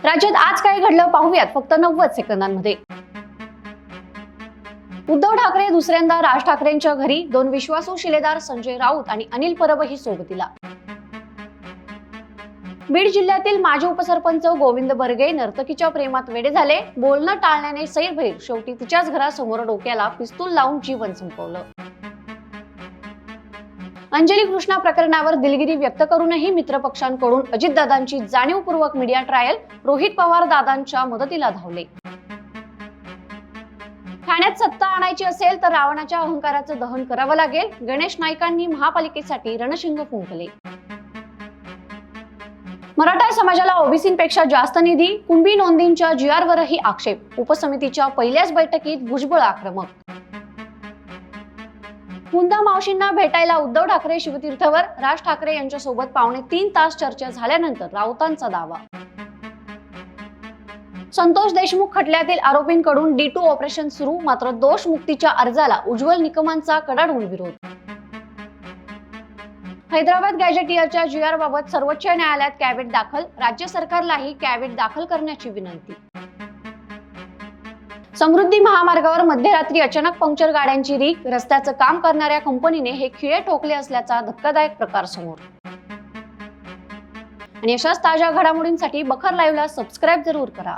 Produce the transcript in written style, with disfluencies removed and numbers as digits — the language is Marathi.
राज्यात आज काय घडलं पाहूयात फक्त 90 सेकंदांमध्ये। उद्धव ठाकरे दुसऱ्यांदा राज ठाकरेंच्या घरी, 2 विश्वासू शिलेदार संजय राऊत आणि अनिल परबही सोबतीला। बीड जिल्ह्यातील माजी उपसरपंच गोविंद बर्गे नर्तकीच्या प्रेमात वेडे झाले। बोलणं टाळण्याने सैरभैर, शेवटी तिच्याच घरासमोर डोक्याला पिस्तूल लावून जीवन संपवलं। अंजली कृष्णा प्रकरणावर दिलगिरी व्यक्त करूनही मित्रपक्षांकडून अजितदादांची जाणीवपूर्वक मीडिया ट्रायल, रोहित पवार दादांच्या मदतीला धावले। ठाण्यात सत्ता आणायची असेल तर रावणाच्या अहंकाराचं दहन करावं लागेल, गणेश नाईकांनी महापालिकेसाठी रणशिंग फुंकले। मराठा समाजाला ओबीसींपेक्षा जास्त निधी, कुणबी नोंदींच्या जीआरवरही आक्षेप, उपसमितीच्या पहिल्याच बैठकीत भुजबळ आक्रमक। मुंदा मावशींना भेटायला उद्धव ठाकरे शिवतीर्थवर, राज ठाकरे यांच्यासोबत 2.5 तास चर्चा झाल्यानंतर राऊतांचा दावा। संतोष देशमुख खटल्यातील आरोपींकडून D2 ऑपरेशन सुरू, मात्र दोष मुक्तीच्या अर्जाला उज्ज्वल निकमांचा कडाडून विरोध। हैदराबाद गॅजेटियरच्या जीआर बाबत सर्वोच्च न्यायालयात कॅव्हेट दाखल, राज्य सरकारलाही कॅव्हेट दाखल करण्याची विनंती। समृद्धी महामार्गावर मध्यरात्री अचानक पंक्चर गाड्यांची रीक, रस्त्याचं काम करणाऱ्या कंपनीने हे खिळे ठोकले असल्याचा धक्कादायक प्रकार समोर। आणि अशाच ताज्या घडामोडींसाठी बखर लाईव्हला सबस्क्राईब जरूर करा।